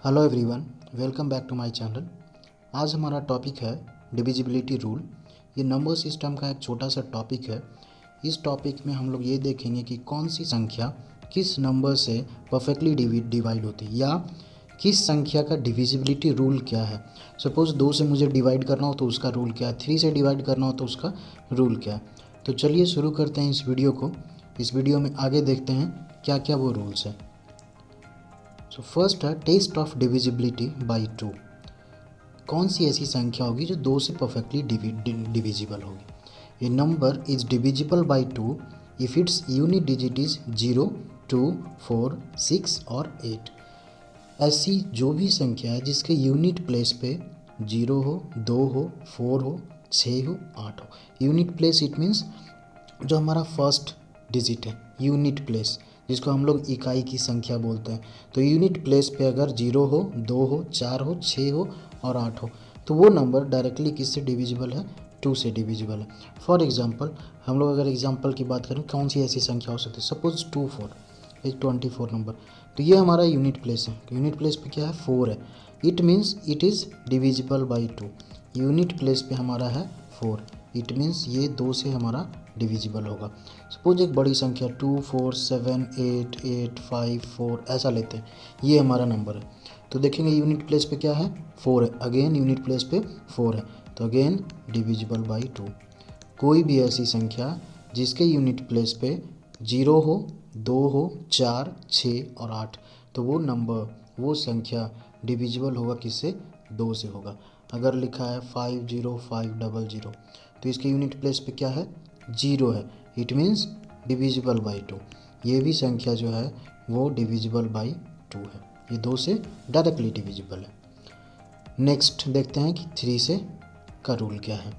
Hello everyone, welcome back to my channel. आज हमारा topic है डिविजिबिलिटी रूल। ये नंबर सिस्टम का एक छोटा सा टॉपिक है। इस टॉपिक में हम लोग ये देखेंगे कि कौन सी संख्या किस नंबर से परफेक्टली डिवाइड होती है या किस संख्या का डिविजिबिलिटी रूल क्या है। सपोज़ 2 से मुझे डिवाइड करना हो तो उसका रूल क्या है, 3 से डिवाइड करना हो तो उसका रूल क्या है। तो चलिए शुरू करते हैं इस वीडियो को। इस वीडियो में आगे देखते हैं क्या क्या वो रूल्स हैं। सो फर्स्ट है टेस्ट ऑफ डिविजिबिलिटी बाई 2। कौन सी ऐसी संख्या होगी जो 2 से परफेक्टली डिविजिबल होगी। A number is divisible by 2 if its unit digit is 0, 2, 4, 6 और 8। ऐसी जो भी संख्या है जिसके यूनिट प्लेस पे 0 हो, 2 हो, 4 हो, 6 हो, 8 हो। यूनिट प्लेस इट मीन्स जो हमारा फर्स्ट डिजिट है, यूनिट प्लेस जिसको हम लोग इकाई की संख्या बोलते हैं। तो यूनिट प्लेस पे अगर 0 हो, 2 हो, 4 हो, 6 हो और 8 हो तो वो नंबर डायरेक्टली किससे डिविजिबल है, 2 से डिविजिबल है। फॉर एग्जांपल हम लोग अगर एग्जांपल की बात करें कौन सी ऐसी संख्या हो सकती है, सपोज 24 एक 24 नंबर। तो ये हमारा यूनिट प्लेस है। यूनिट प्लेस पे क्या है, 4 है। It means it is divisible by 2। Unit place पे हमारा है 4, इट मीन्स ये 2 से हमारा डिविजिबल होगा। सपोज एक बड़ी संख्या 2, 4, 7, 8, 8, 5, 4 ऐसा लेते हैं, ये हमारा नंबर है। तो देखेंगे यूनिट प्लेस पे क्या है, 4 है। अगेन यूनिट प्लेस पे 4 है, तो अगेन डिविजिबल बाई 2। कोई भी ऐसी संख्या जिसके यूनिट प्लेस पे 0 हो, 2 हो, 4, 6 और 8 तो वो नंबर, वो संख्या डिविजिबल होगा किससे, 2 से होगा। अगर लिखा है 50500 तो इसके यूनिट प्लेस पे क्या है, 0 है। It means divisible by 2। ये भी संख्या जो है वो डिविजिबल बाई 2 है। ये 2 से डायरेक्टली डिविजिबल है। नेक्स्ट देखते हैं कि 3 से का रूल क्या है।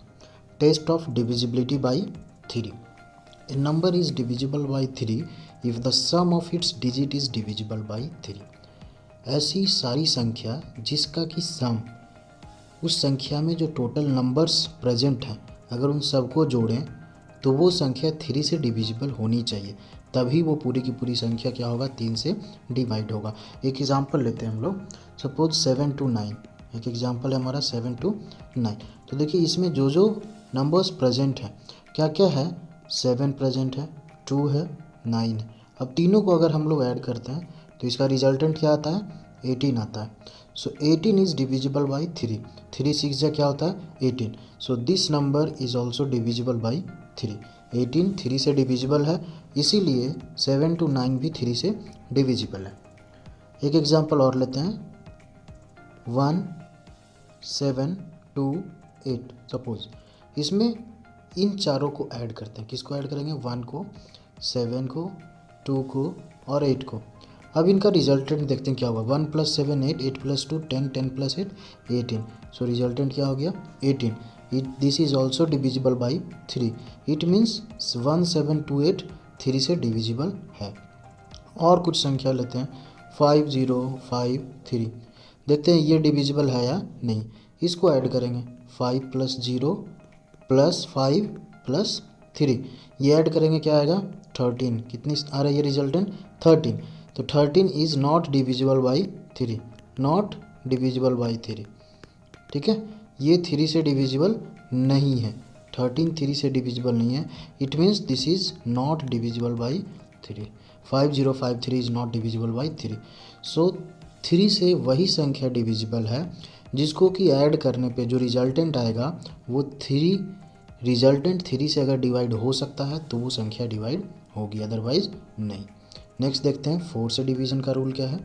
Test of divisibility by 3। A number is divisible by 3 if the sum of its digit is divisible by 3। ऐसी सारी संख्या जिसका कि सम, उस संख्या में जो टोटल नंबर्स प्रेजेंट हैं अगर उन सबको जोड़ें तो वो संख्या 3 से डिविजिबल होनी चाहिए, तभी वो पूरी की पूरी संख्या क्या होगा, 3 से डिवाइड होगा। एक एग्जांपल लेते हैं हम लोग, सपोज 7 to 9। एक एग्जांपल है हमारा 7 to 9। तो देखिए इसमें जो जो नंबर्स प्रेजेंट हैं क्या क्या है, 7 प्रेजेंट है, 2 है, 9 है। अब तीनों को अगर हम लोग ऐड करते हैं तो इसका रिजल्टेंट क्या आता है, 18 आता है। सो 18 इज डिविजिबल बाई 3। 3 6 जा क्या होता है, 18। So this number is also divisible by 3। 18 3 से डिविजिबल है, इसीलिए 7 to 9 भी 3 से डिविजिबल है। एक एग्जांपल और लेते हैं, 1, 7, 2, 8। सपोज इसमें इन चारों को ऐड करते हैं। किसको ऐड करेंगे, 1 को, 7 को, 2 को और 8 को। अब इनका रिजल्टेंट देखते हैं क्या होगा, 1 + 7 8, 8 + 2 10, 10 + 8 18। सो रिजल्टेंट क्या हो गया, 18। This is also divisible by 3। It means 1728 3 से डिविजिबल है। और कुछ संख्या लेते हैं, 5053। देखते हैं ये डिविजिबल है या नहीं। इसको ऐड करेंगे, 5 + 0 + 5 + 3। ये ऐड करेंगे क्या आएगा, 13। कितनी आ रहा है ये रिजल्टेंट, 13। तो 13 is not divisible by 3, not divisible by 3। ठीक है, ये 3 से डिविजिबल नहीं है, 13 3 से डिविजिबल नहीं है। It means this is not divisible by 3। 5053 is not divisible by 3। सो 3 से वही संख्या डिविजिबल है जिसको कि ऐड करने पे जो रिजल्टेंट आएगा वो 3, रिजल्टेंट 3 से अगर डिवाइड हो सकता है तो वो संख्या डिवाइड होगी, अदरवाइज नहीं। नेक्स्ट देखते हैं 4 से डिवीजन का रूल क्या है।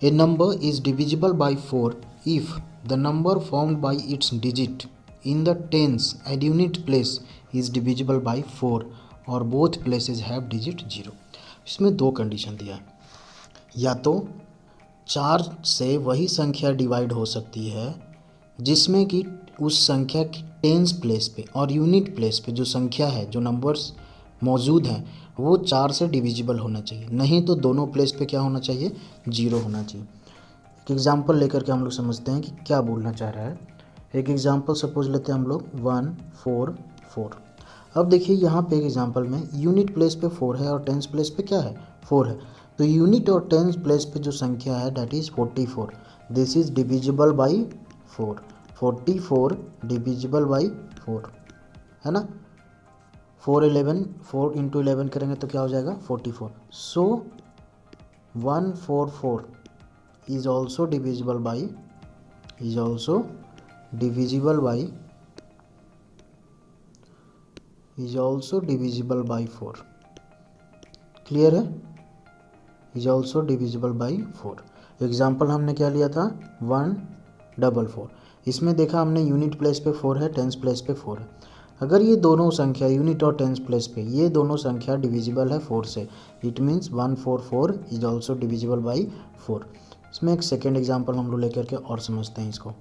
A number is divisible by 4 if the number formed by its digit in the tens and unit place is divisible by 4 और बोथ प्लेसेज हैव डिजिट 0। इसमें 2 कंडीशन दिया है, या तो 4 से वही संख्या डिवाइड हो सकती है जिसमें कि उस संख्या की टेंस प्लेस पे और यूनिट प्लेस पे जो संख्या है, जो नंबर्स मौजूद हैं वो 4 से डिविजिबल होना चाहिए, नहीं तो दोनों प्लेस पे क्या होना चाहिए, 0 होना चाहिए। एक एग्जांपल लेकर के हम लोग समझते हैं कि क्या बोलना चाह रहा है। एक एग्जांपल सपोज लेते हैं हम लोग 1 4 4। अब देखिए यहाँ पे एक एग्जांपल में यूनिट प्लेस पे 4 है और टेंस प्लेस पे क्या है, 4 है। तो यूनिट और टेंस प्लेस पे जो संख्या है that is 44, this is divisible by 4, 44 divisible by 4, है ना। 4 इंटू 11 करेंगे तो क्या हो जाएगा 44। So 144 is also divisible by 4। Clear है, is also divisible by 4। Example हमने क्या लिया था 144, इसमें देखा हमने यूनिट प्लेस पे 4 है, टेंस प्लेस पे 4 है। अगर ये दोनों संख्या यूनिट और टेंस प्लेस पे ये दोनों संख्या डिविजिबल है 4 से, it means 144 is also divisible by 4। इसमें एक सेकेंड एग्जाम्पल हम लोग लेकर के और समझते हैं इसको।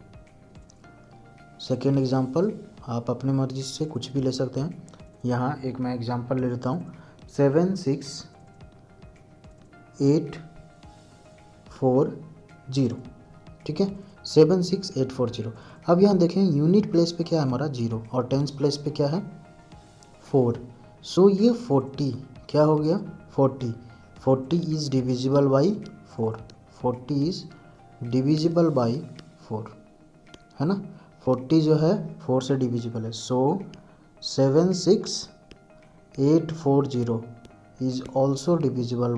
सेकेंड एग्जाम्पल आप अपने मर्जी से कुछ भी ले सकते हैं। यहाँ एक मैं एग्जाम्पल ले लेता हूँ 76840, ठीक है 76840। अब यहाँ देखें यूनिट प्लेस पे क्या है हमारा 0 और टेंस प्लेस पे क्या है 4। सो ये 40 क्या हो गया 40 is divisible by 4, 40 is divisible by 4, है ना। 40 जो है 4 से डिविजिबल है। सो 76840 इज ऑल्सो डिविजिबल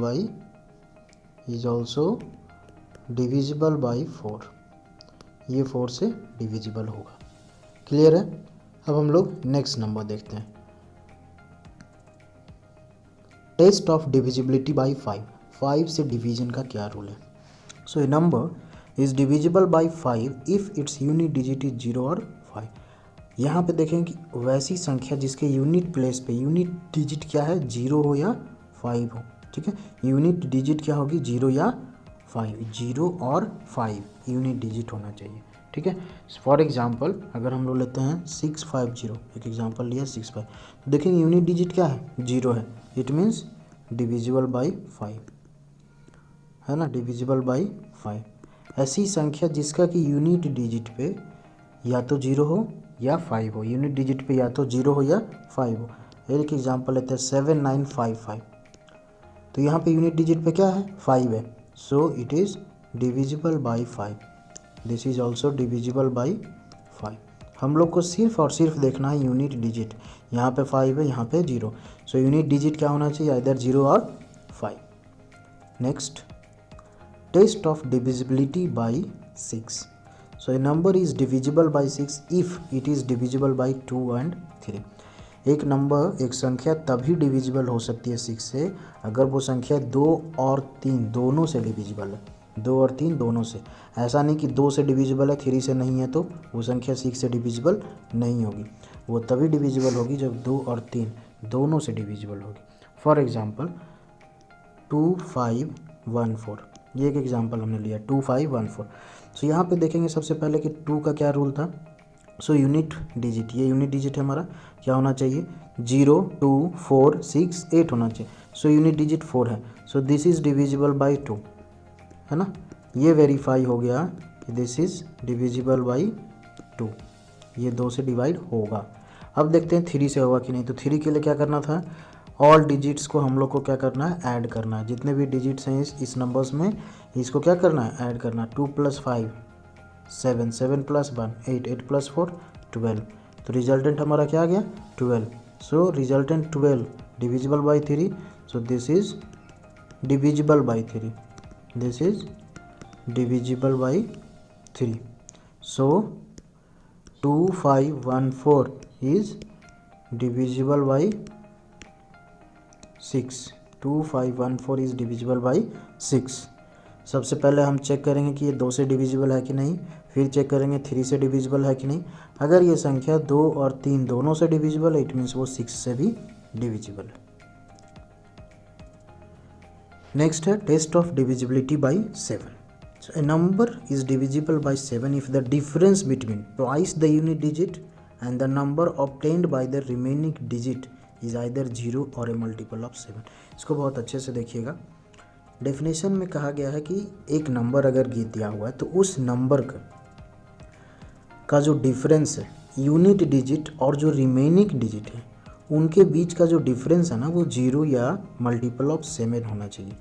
बाई 4, ये 4 से डिविजिबल होगा। क्लियर है। अब हम लोग नेक्स्ट नंबर देखते हैं। टेस्ट ऑफ डिविजिबिलिटी बाई 5 से डिवीजन का क्या रूल है। So a number is divisible by 5 if its unit digit is 0 और 5। यहाँ पे देखें कि वैसी संख्या जिसके यूनिट प्लेस पे यूनिट डिजिट क्या है 0 हो या 5 हो, ठीक है। यूनिट डिजिट क्या होगी 0 या 5, 0 और 5 यूनिट डिजिट होना चाहिए, ठीक है। फॉर एग्जांपल अगर हम लोग लेते हैं 650, एक एग्जांपल लिया 65, तो देखेंगे यूनिट डिजिट क्या है 0 है, इट मीन्स डिविजिबल बाई 5, है ना, डिविजिबल बाई 5। ऐसी संख्या जिसका कि यूनिट डिजिट पे या तो 0 हो या 5 हो, यूनिट डिजिट पे या तो 0 हो या 5 हो। एक एग्जांपल लेते हैं 7955, तो यहाँ पे यूनिट डिजिट पे क्या है 5 है, so it is divisible by 5, this is also divisible by 5। हम लोग को सिर्फ और सिर्फ देखना है यूनिट डिजिट, यहाँ पे 5 है यहाँ पे 0, सो यूनिट डिजिट क्या होना चाहिए इधर 0 और 5। Next test of divisibility by 6। So a number is divisible by 6 if it is divisible by 2 and 3। एक नंबर एक संख्या तभी डिविजिबल हो सकती है 6 से अगर वो संख्या 2 और 3 दोनों से डिविजिबल है, 2 और 3 दोनों से। ऐसा नहीं कि 2 से डिविजिबल है 3 से नहीं है तो वो संख्या 6 से डिविजिबल नहीं होगी, वो तभी डिविजिबल होगी जब 2 और 3 दोनों से डिविजिबल होगी। फॉर एग्जांपल 2514, ये एक एग्जांपल हमने लिया 2514। सो यहाँ पे देखेंगे सबसे पहले कि 2 का क्या रूल था। सो यूनिट डिजिट, ये यूनिट डिजिट है हमारा, क्या होना चाहिए 0 2 4 6 8 होना चाहिए। सो यूनिट डिजिट 4 है, so this is divisible by 2, है ना। ये वेरीफाई हो गया कि दिस इज़ डिविजिबल बाई 2, ये 2 से डिवाइड होगा। अब देखते हैं 3 से होगा कि नहीं। तो 3 के लिए क्या करना था, ऑल डिजिट्स को हम लोग को क्या करना है ऐड करना है, जितने भी डिजिट्स हैं इस नंबर्स में इसको क्या करना है ऐड करना है। 2 + 5 7, 7 + 1 8, 8 + 4 12, तो रिजल्टेंट हमारा क्या आ गया 12। So resultant 12 divisible by 3, so this is divisible by 3, this is divisible by 3। So 2514 is divisible by 6, 2514 is divisible by 6। सबसे पहले हम चेक करेंगे कि ये 2 से डिविजिबल है कि नहीं, फिर चेक करेंगे 3 से डिविजिबल है कि नहीं। अगर ये संख्या 2 और 3 दोनों से डिविजिबल है इट मीन्स वो 6 से भी डिविजिबल है। नेक्स्ट है test of divisibility by 7। So a number is divisible by 7 if the difference between twice the unit digit and the number obtained by the remaining digit is either 0 और ए multiple of 7। इसको बहुत अच्छे से देखिएगा। Definition में कहा गया है कि एक नंबर अगर दिया हुआ है तो उस नंबर का जो डिफरेंस है यूनिट डिजिट और जो रिमेनिंग डिजिट है उनके बीच का जो डिफरेंस है ना वो 0 या मल्टीपल ऑफ 7 होना चाहिए।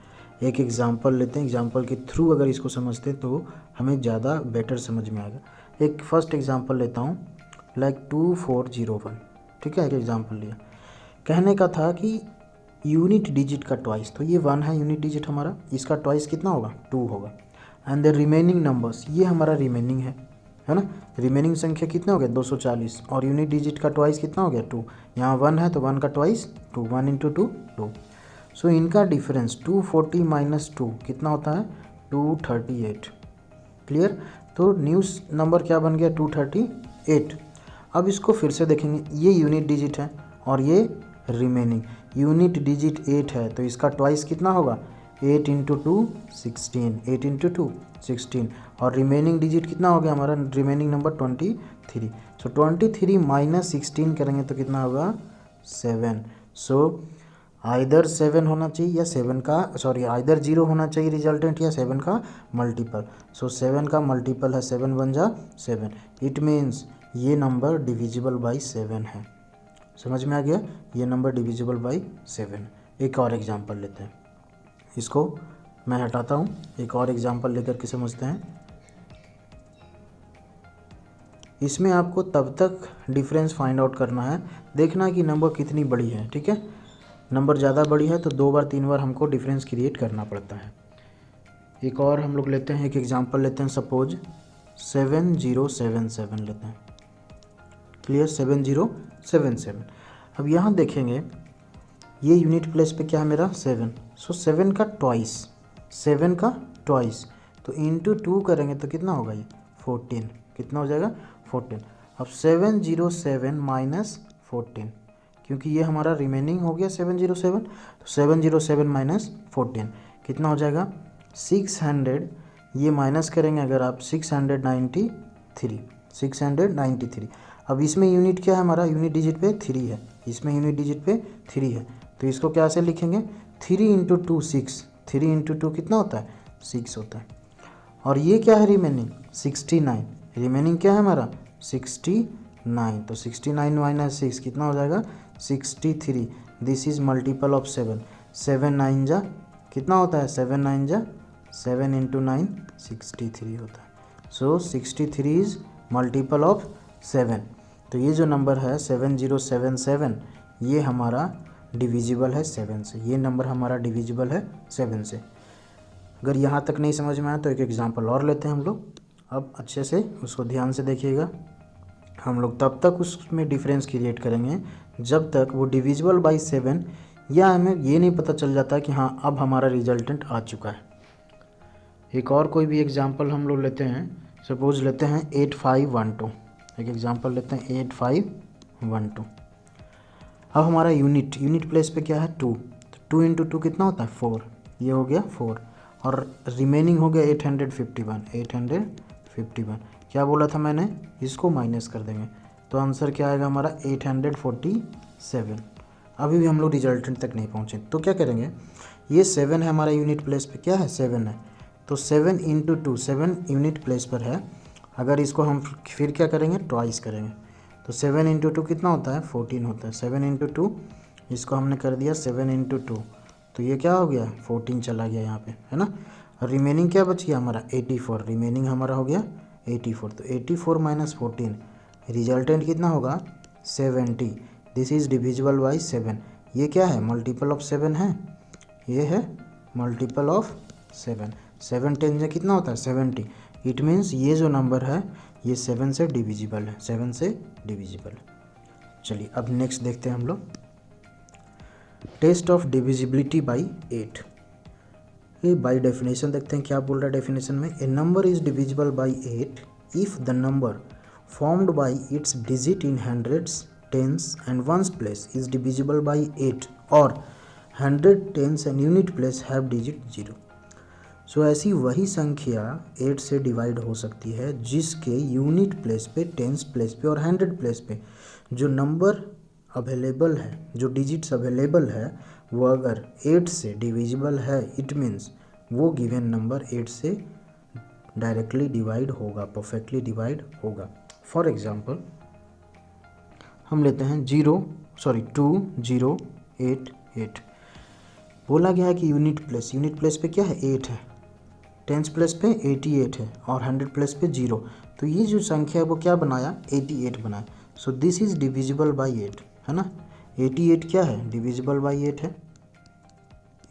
एक एग्जांपल लेते हैं, एग्जांपल के थ्रू अगर इसको समझते हैं तो हमें ज़्यादा बेटर समझ में आएगा। एक फर्स्ट एग्जांपल लेता हूँ, लाइक 2401, ठीक है, एक एग्जांपल लिया। कहने का था कि यूनिट डिजिट का ट्वाइस, तो ये 1 है यूनिट डिजिट हमारा, इसका ट्वाइस कितना होगा 2 होगा। एंड द रिमेनिंग नंबर्स, ये हमारा रिमेनिंग है ना, रिमेनिंग संख्या कितना हो गया 240, और यूनिट डिजिट का ट्वाइस कितना हो गया 2। यहाँ 1 है तो 1 का ट्वाइस 2, 1 इंटू 2 2। सो इनका डिफरेंस 240 माइनस 2 कितना होता है 238। क्लियर। तो न्यूज़ नंबर क्या बन गया 238। अब इसको फिर से देखेंगे, ये यूनिट डिजिट है और ये रिमेनिंग। यूनिट डिजिट 8 है तो इसका ट्वाइस कितना होगा 8 इंटू 2 16, 8 इंटू 2 16, और रिमेनिंग डिजिट कितना हो गया हमारा, रिमेनिंग नंबर 23। सो 23 माइनस 16 करेंगे तो कितना होगा 7। सो आइदर 7 होना चाहिए या 7 का आइदर 0 होना चाहिए रिजल्टेंट या 7 का मल्टीपल। सो 7 का मल्टीपल है 7 बन जा 7। इट मीन्स ये नंबर डिविजिबल बाई 7 है। समझ में आ गया, ये नंबर डिविजिबल बाई 7। एक और एग्जांपल लेते हैं, इसको मैं हटाता हूँ, एक और एग्जांपल लेकर के समझते हैं। इसमें आपको तब तक डिफरेंस फाइंड आउट करना है, देखना कि नंबर कितनी बड़ी है, ठीक है। नंबर ज़्यादा बड़ी है तो 2 बार 3 बार हमको डिफरेंस क्रिएट करना पड़ता है। एक और हम लोग लेते हैं, एक एग्जांपल लेते हैं, सपोज 7077 लेते हैं। क्लियर, 7077। अब यहाँ देखेंगे ये यूनिट प्लेस पे क्या है मेरा 7। सो 7 का ट्वाइस, 7 का ट्वाइस, तो इंटू 2 करेंगे तो कितना होगा ये 14, कितना हो जाएगा 14। अब 707 माइनस 14, क्योंकि ये हमारा रिमेनिंग हो गया 707, तो 707 माइनस 14 कितना हो जाएगा 600। ये माइनस करेंगे अगर आप 693। अब इसमें यूनिट क्या है हमारा, यूनिट डिजिट पे 3 है, इसमें यूनिट डिजिट पे 3 है, तो इसको क्या से लिखेंगे 3 इंटू 2 6, 3 इंटू 2 कितना होता है 6 होता है। और ये क्या है रिमेनिंग 69, रिमेनिंग क्या है हमारा 69, तो 69 माइनस 6 कितना हो जाएगा 63। दिस इज मल्टीपल ऑफ 7, 7 9 जा कितना होता है 7 9 जा 7 इंटू 9 63 होता है। सो 63 इज मल्टीपल ऑफ 7। तो ये जो नंबर है 7077 ये हमारा डिविजिबल है 7 से, ये नंबर हमारा डिविजिबल है 7 से। अगर यहाँ तक नहीं समझ में आया तो एक एग्जांपल और लेते हैं हम लोग। अब अच्छे से उसको ध्यान से देखिएगा, हम लोग तब तक उसमें डिफरेंस क्रिएट करेंगे जब तक वो डिविजिबल बाई 7 या हमें ये नहीं पता चल जाता कि हाँ अब हमारा रिजल्टेंट आ चुका है। एक और कोई भी एग्जांपल हम लोग लेते हैं, सपोज लेते हैं 8512, एक एग्जांपल लेते हैं 8512। अब हमारा यूनिट प्लेस पे क्या है 2, तो 2 इंटू 2 कितना होता है 4, ये हो गया 4, और रिमेनिंग हो गया 851। क्या बोला था मैंने, इसको माइनस कर देंगे तो आंसर क्या आएगा हमारा 847। अभी भी हम लोग रिजल्टेंट तक नहीं पहुँचे, तो क्या करेंगे, ये 7 है हमारा यूनिट प्लेस पे, क्या है 7 है, तो 7 इंटू 2, 7 यूनिट प्लेस पर है, अगर इसको हम फिर क्या करेंगे ट्वाइस करेंगे, तो 7 इंटू 2 कितना होता है 14 होता है। 7 इंटू 2, इसको हमने कर दिया 7 इंटू 2, तो ये क्या हो गया 14 चला गया यहाँ पे, है ना। और रिमेनिंग क्या बच गया हमारा 84, रिमेनिंग हमारा हो गया 84, तो 84 माइनस 14 रिजल्टेंट कितना होगा 70। This is divisible by 7। ये क्या है मल्टीपल ऑफ 7 है, ये है मल्टीपल ऑफ 7। 7 10 से कितना होता है 70। इट मीन्स ये जो नंबर है ये 7 से डिविजिबल है, 7 से डिविजिबल है। चलिए अब नेक्स्ट देखते हैं हम लोग, टेस्ट ऑफ डिविजिबिलिटी बाई 8। ये बाई डेफिनेशन देखते हैं क्या बोल रहा है डेफिनेशन में। A number is divisible by 8 if the number formed by its digit in hundreds, tens and ones place is divisible by 8 और 100 tens and unit place have digit 0। So ऐसी वही संख्या 8 से डिवाइड हो सकती है जिसके यूनिट प्लेस पे, टेंस प्लेस पे और 100 प्लेस पे जो नंबर अवेलेबल है, जो डिजिट्स अवेलेबल है वो अगर 8 से डिविजिबल है, इट मीन्स वो गिवन नंबर 8 से डायरेक्टली डिवाइड होगा, परफेक्टली डिवाइड होगा। फॉर एग्जांपल हम लेते हैं 2088। बोला गया है कि यूनिट प्लेस पे क्या है 8 है, टेंस प्लेस पे 88 है और 100 प्लेस पे 0। तो ये जो संख्या है वो क्या बनाया 88 बनाया। सो दिस इज डिविजिबल बाई 8 है ना। 88 क्या है डिविजिबल बाई 8 है,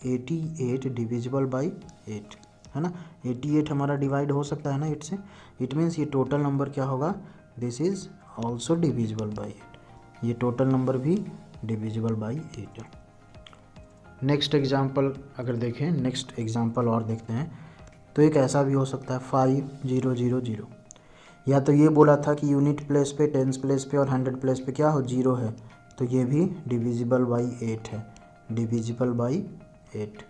88 डिविजिबल बाई 8 है ना। 88 हमारा डिवाइड हो सकता है ना 8 से, इट मीन्स ये टोटल नंबर क्या होगा, this is also divisible by 8, ये टोटल नंबर भी डिविजिबल बाई 8 है। नेक्स्ट एग्जाम्पल अगर देखें, नेक्स्ट एग्जाम्पल और देखते हैं, तो एक ऐसा भी हो सकता है 5000, या तो ये बोला था कि यूनिट प्लेस पे, टेंस प्लेस पे और 100 प्लेस पे क्या हो 0 है, तो ये भी डिविजिबल बाई 8 है, डिविजिबल बाई 8,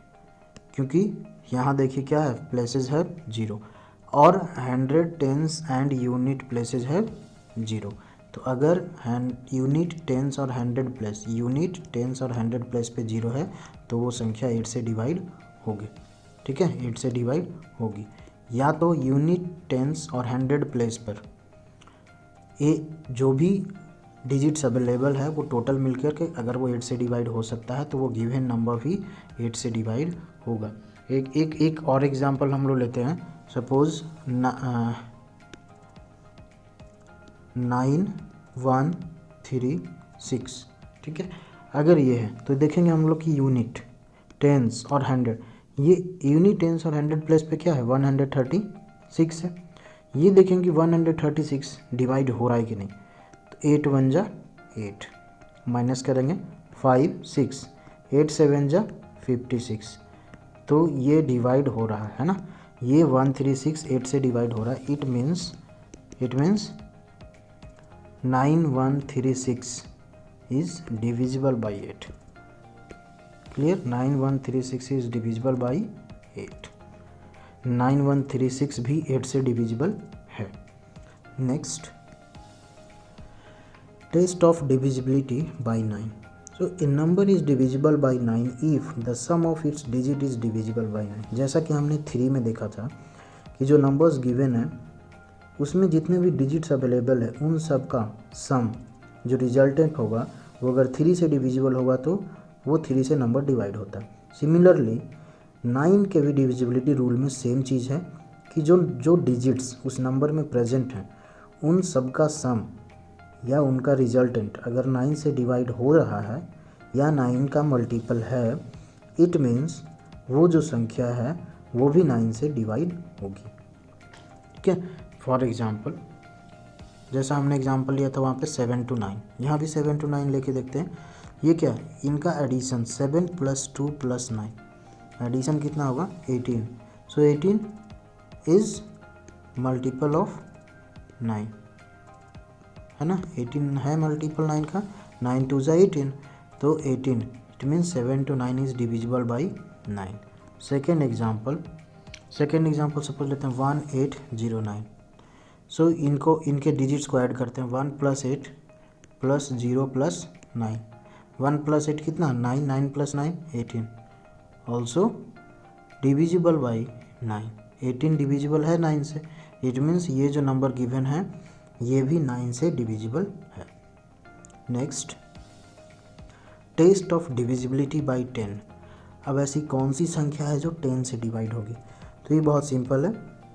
क्योंकि यहाँ देखिए क्या है प्लेसेस है 0 और 100 टेंस एंड यूनिट प्लेसेस है 0। तो अगर यूनिट टेंस और 100 प्लेस, यूनिट टेंस और 100 प्लेस पे 0 है तो वो संख्या 8 से डिवाइड होगी, ठीक है 8 से डिवाइड होगी। या तो यूनिट टेंस और 100 प्लेस पर जो भी डिजिट्स अवेलेबल है वो टोटल मिलकर के अगर वो 8 से डिवाइड हो सकता है तो वो गिवन नंबर भी 8 से डिवाइड होगा। एक और एग्जांपल हम लोग लेते हैं, सपोज 9136, ठीक है। अगर ये है तो देखेंगे हम लोग कि यूनिट टेंस और 100, ये यूनिट टेंस और 100 प्लेस पे क्या है 136 है। ये देखेंगे 136 डिवाइड हो रहा है कि नहीं, तो 8 1 जा 8, माइनस करेंगे 5 6, 8 7 जा 56, तो ये डिवाइड हो रहा है ना, ये 136 8 से डिवाइड हो रहा है, it means 9136 is divisible by 8, clear. 9136 is divisible by 8, 9136 भी 8 से डिविजिबल है। Next, test of divisibility by 9। So a number is divisible by 9 if the sum of its digit is divisible by 9। जैसा कि हमने 3 में देखा था कि जो नंबर्स गिवन है उसमें जितने भी डिजिट्स अवेलेबल है उन सब का सम जो रिजल्टेंट होगा वो अगर 3 से डिविजिबल होगा तो वो 3 से नंबर डिवाइड होता है। सिमिलरली 9 के भी डिविजिबिलिटी रूल में सेम चीज़ है कि जो डिजिट्स उस नंबर में प्रेजेंट हैं उन सब का सम या उनका रिजल्टेंट अगर 9 से डिवाइड हो रहा है या 9 का मल्टीपल है, इट मीन्स वो जो संख्या है वो भी 9 से डिवाइड होगी, ठीक है। फॉर एग्जांपल जैसा हमने एग्जांपल लिया था वहाँ पे 7 to 9, यहाँ भी 7 to 9 लेके देखते हैं। ये क्या है इनका एडिशन 7 + 2 + 9, एडिशन कितना होगा 18। सो 18 इज मल्टीपल ऑफ 9 है ना, 18 है मल्टीपल 9 का, 9 2 = 18, तो 18, it means 7 to 9 is divisible by 9। Second example suppose लेते हैं 1809। सो इनके डिजिट्स को ऐड करते हैं, 1 + 8 + 0 + 9, 1 + 8 कितना 9, 9 + 9 18, ऑल्सो डिविजिबल बाई 9, 18 डिविजिबल है 9 से, इट मीन्स ये जो नंबर गिवन है ये भी 9 से डिविजिबल है। Next, test of divisibility by 10। अब ऐसी कौन सी संख्या है जो 10 से डिवाइड होगी, तो ये बहुत सिंपल है।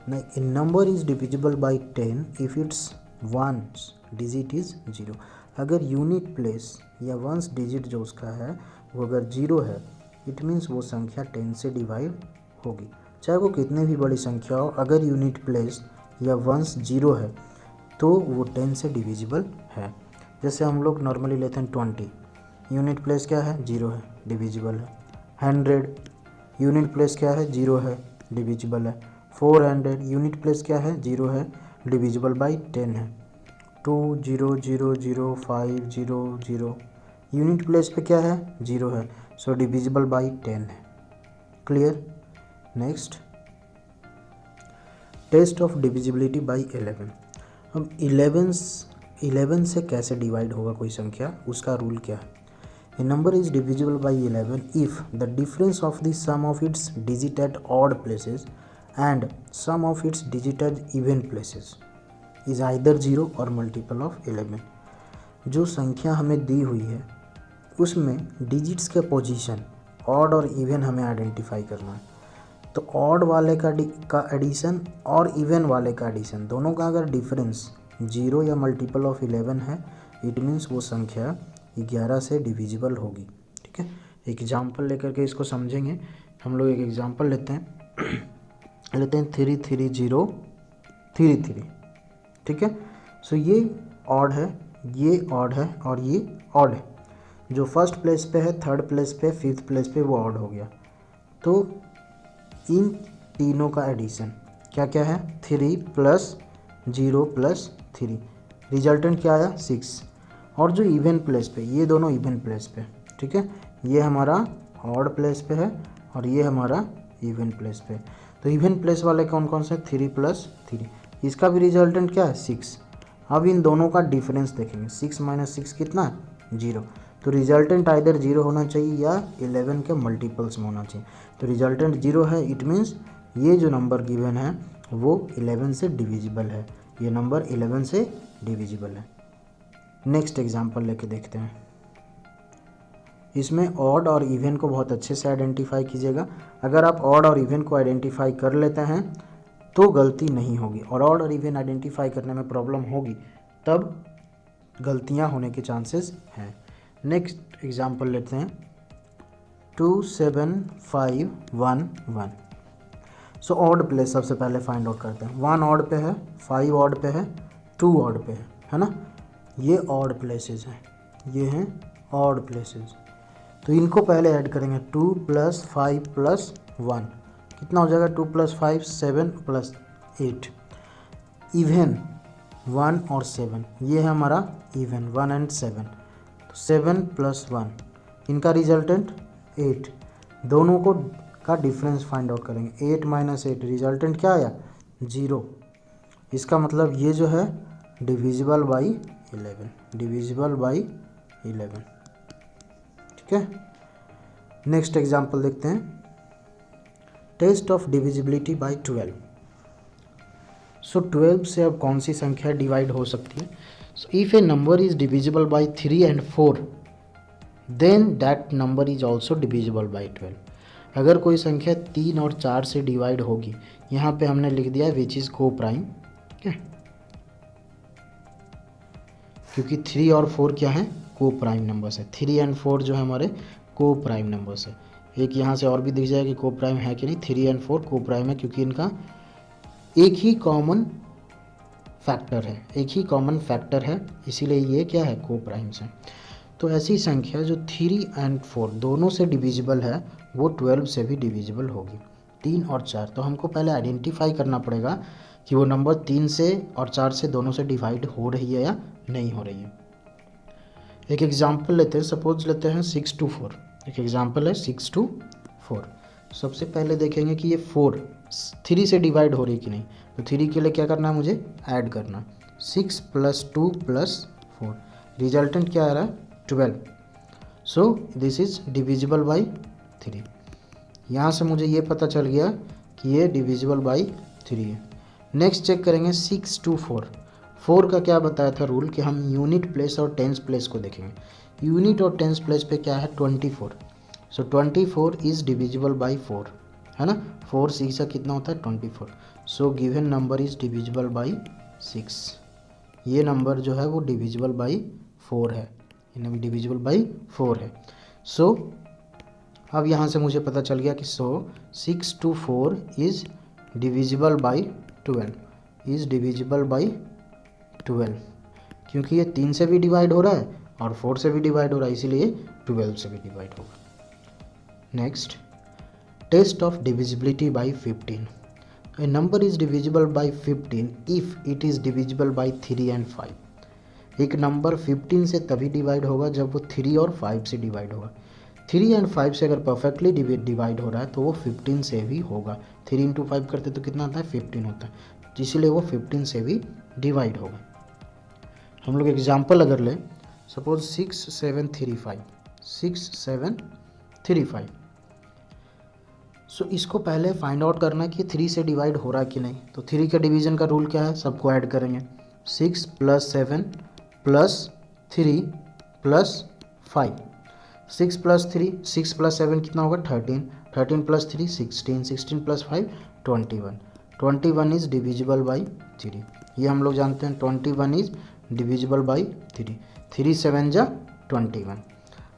A number is divisible by 10 if its ones digit is 0। अगर यूनिट प्लेस या वंस डिजिट जो उसका है वो अगर 0 है, इट मीन्स वो संख्या 10 से डिवाइड होगी, चाहे वो कितने भी बड़ी संख्या हो। अगर यूनिट प्लेस या वंस 0 है तो वो 10 से डिविजिबल है। जैसे हम लोग नॉर्मली लेते हैं 20, यूनिट प्लेस क्या है 0 है, डिविजिबल है। 100 यूनिट प्लेस क्या है 0 है, डिविजिबल है। 400 यूनिट प्लेस क्या है 0 है, डिविजिबल बाई 10 है। 20005000 यूनिट प्लेस पे क्या है 0 है, सो डिविजिबल बाई 10 है। Clear. Next, test of divisibility by 11। अब 11 से कैसे डिवाइड होगा कोई संख्या, उसका रूल क्या है। A number is divisible by 11 if the difference of the sum of its digit at odd places and sum of its digit at even places is either 0 और मल्टीपल ऑफ 11। जो संख्या हमें दी हुई है उसमें डिजिट्स के पोजीशन ऑड और even हमें आइडेंटिफाई करना है। तो ऑड वाले का एडिशन और इवन वाले का एडिशन दोनों का अगर डिफरेंस 0 या मल्टीपल ऑफ 11 है, इट मीन्स वो संख्या 11 से डिविजिबल होगी। ठीक है, एग्जाम्पल लेकर के इसको समझेंगे। हम लोग एक एग्जाम्पल लेते हैं 33033। ठीक है, सो ये ऑड है, ये ऑड है और ये ऑड है। जो फर्स्ट प्लेस पे है, थर्ड प्लेस पे, फिफ्थ प्लेस पे, वो ऑड हो गया। तो इन तीनों का एडिशन क्या क्या है, 3 + 0 + 3, रिजल्टेंट क्या आया 6। और जो इवन प्लेस पे, ये दोनों इवन प्लेस पे, ठीक है, ये हमारा ऑड प्लेस पे है और ये हमारा इवन प्लेस पे। तो इवन प्लेस वाले कौन कौन से, 3 + 3, इसका भी रिजल्टेंट क्या है 6। अब इन दोनों का डिफरेंस देखेंगे, 6 - 6 कितना, 0। तो रिजल्टेंट आइदर 0 होना चाहिए या 11 के मल्टीपल्स में होना चाहिए। तो रिजल्टेंट 0 है, इट मीन्स ये जो नंबर गिवन है वो 11 से डिविजिबल है, ये नंबर 11 से डिविजिबल है। नेक्स्ट एग्जांपल लेके देखते हैं। इसमें ऑड और इवन को बहुत अच्छे से आइडेंटिफाई कीजिएगा। अगर आप ऑड और इवन को आइडेंटिफाई कर लेते हैं तो गलती नहीं होगी, और ऑड और इवन आइडेंटिफाई करने में प्रॉब्लम होगी तब गलतियां होने के चांसेस हैं। नेक्स्ट एग्जांपल लेते हैं 27511। सो ऑड प्लेस सबसे पहले फाइंड आउट करते हैं। 1 ऑड पे है, 5 ऑड पे है, 2 ऑड पे है ना। ये ऑड प्लेसेस हैं, ये हैं ऑड प्लेसेस। तो इनको पहले ऐड करेंगे, 2 + 5 + 1 कितना हो जाएगा, 2 + 5 7 + 8। इवन 1 और 7, ये है हमारा इवन 1 और 7। तो 7 + 1, इनका रिजल्टेंट 8। दोनों को का डिफरेंस फाइंड आउट करेंगे, 8 - 8, रिजल्टेंट क्या आया 0। इसका मतलब ये जो है डिविजिबल बाई 11, डिविजिबल बाई 11। ठीक है, नेक्स्ट एग्जांपल देखते हैं, टेस्ट ऑफ डिविजिबिलिटी बाई 12। सो 12 से अब कौन सी संख्या डिवाइड हो सकती है। So if a number is divisible by 3 and 4 then that number is also divisible by 12। अगर कोई संख्या 3 और 4 से डिवाइड होगी, यहाँ पे हमने लिख दिया विच इज को प्राइम, ठीक है, क्योंकि 3 और 4 क्या है, को प्राइम नंबर्स है। 3 and 4 जो है हमारे को प्राइम नंबर्स है। एक यहाँ से और भी दिख जाएगा कि को प्राइम है कि नहीं, 3 and 4 को प्राइम है क्योंकि इनका एक ही कॉमन फैक्टर है, एक ही कॉमन फैक्टर है, इसीलिए ये क्या है, को प्राइम्स है। तो ऐसी संख्या जो 3 and 4 दोनों से डिविजिबल है वो 12 से भी डिविजिबल होगी, 3 और 4। तो हमको पहले आइडेंटिफाई करना पड़ेगा कि वो नंबर 3 से और 4 से दोनों से डिवाइड हो रही है या नहीं हो रही है। एक एग्जाम्पल लेते हैं, सपोज लेते हैं 6 to 4। एक एग्जाम्पल है 6 to 4। सबसे पहले देखेंगे कि ये 4 3 से डिवाइड हो रही कि नहीं। तो 3 के लिए क्या करना है, मुझे ऐड करना, 6 + 2 + 4, रिजल्टेंट क्या आ रहा है 12। सो दिस इज डिविजिबल बाई 3। यहाँ से मुझे ये पता चल गया कि ये डिविजिबल बाई 3 है। नेक्स्ट चेक करेंगे 6 to 4। 4 का क्या बताया था रूल कि हम यूनिट प्लेस और टेंस प्लेस को देखेंगे। यूनिट और टेंस प्लेस पे क्या है 24। सो 24 इज डिविजिबल बाई 4, है ना। 4 6 से कितना होता है 24। So given number is divisible by 6। ये नंबर जो है वो डिविजिबल बाई 4 है, डिविजिबल बाई 4 है। सो अब यहाँ से मुझे पता चल गया कि 6 to 4 is divisible by 12, is divisible by 12, क्योंकि ये 3 से भी डिवाइड हो रहा है और 4 से भी डिवाइड हो रहा है, इसीलिए 12 से भी डिवाइड होगा। Next, test of divisibility by 15। A number is divisible by 15 if it is divisible by 3 and 5। एक नंबर 15 से तभी डिवाइड होगा जब वो 3 और 5 से डिवाइड होगा। 3 and 5 से अगर परफेक्टली डिवाइड हो रहा है तो वो 15 से भी होगा। 3 × 5 करते तो कितना आता है 15 होता है, इसीलिए वो 15 से भी डिवाइड होगा। हम लोग एग्जाम्पल अगर लें, सपोज 6 7 3 5, 6 7 3 5। सो इसको पहले फाइंड आउट करना है कि 3 से डिवाइड हो रहा है कि नहीं। तो 3 के डिवीज़न का रूल क्या है, सबको ऐड करेंगे, 6 + 7 + 3 + 5। 6 प्लस 3, 6 प्लस 7 कितना होगा 13, 13 plus 3 16, 16 plus 5 21, 21 is divisible by 3, ये हम लोग जानते हैं 21 इज़ डिविजिबल बाई 3, 3 7 जा 21।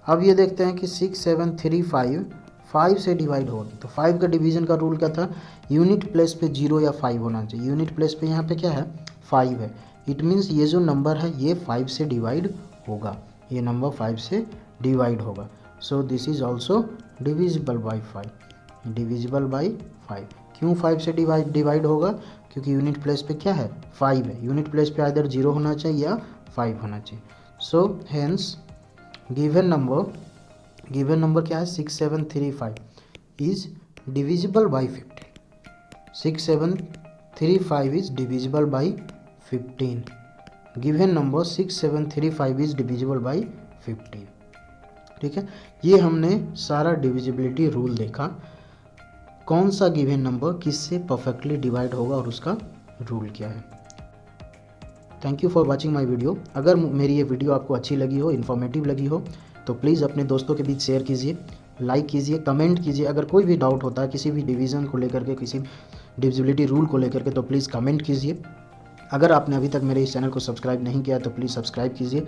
अब ये देखते हैं कि 6 7 3 5 5 से डिवाइड होगी, तो 5 का डिवीजन का रूल क्या था, यूनिट प्लेस पे 0 या 5 होना चाहिए, यूनिट प्लेस पे यहाँ पे क्या है 5 है, इट मीन्स ये जो नंबर है ये 5 से डिवाइड होगा, ये नंबर 5 से डिवाइड होगा, सो this is also divisible by 5, divisible by 5। क्यों 5 से डिवाइड होगा, क्योंकि यूनिट प्लेस पे क्या है 5 है, यूनिट प्लेस पे आइदर 0 होना चाहिए या 5 होना चाहिए, सो हेंस गिवन नंबर क्या है 6735 is divisible by 15, 6735 is divisible by 15, given number 6735 is divisible by 15। ठीक है, ये हमने सारा डिविजिबिलिटी रूल देखा, कौन सा गिवन नंबर किससे परफेक्टली डिवाइड होगा और उसका रूल क्या है। Thank you for watching my video. अगर मेरी ये वीडियो आपको अच्छी लगी हो, इन्फॉर्मेटिव लगी हो, तो प्लीज़ अपने दोस्तों के बीच शेयर कीजिए, लाइक कीजिए, कमेंट कीजिए। अगर कोई भी डाउट होता है किसी भी डिवीज़न को लेकर के, किसी डिविजिबिलिटी रूल को लेकर के, तो प्लीज़ कमेंट कीजिए। अगर आपने अभी तक मेरे इस चैनल को सब्सक्राइब नहीं किया तो प्लीज़ सब्सक्राइब कीजिए,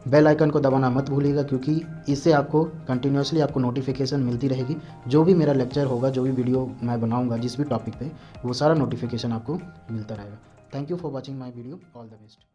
बेल आइकन को दबाना मत भूलिएगा, क्योंकि इससे आपको कंटिन्यूसली आपको नोटिफिकेशन मिलती रहेगी, जो भी मेरा लेक्चर होगा, जो भी वीडियो मैं बनाऊंगा जिस भी टॉपिक पे, वो सारा नोटिफिकेशन आपको मिलता रहेगा। Thank you for watching my video, all the best.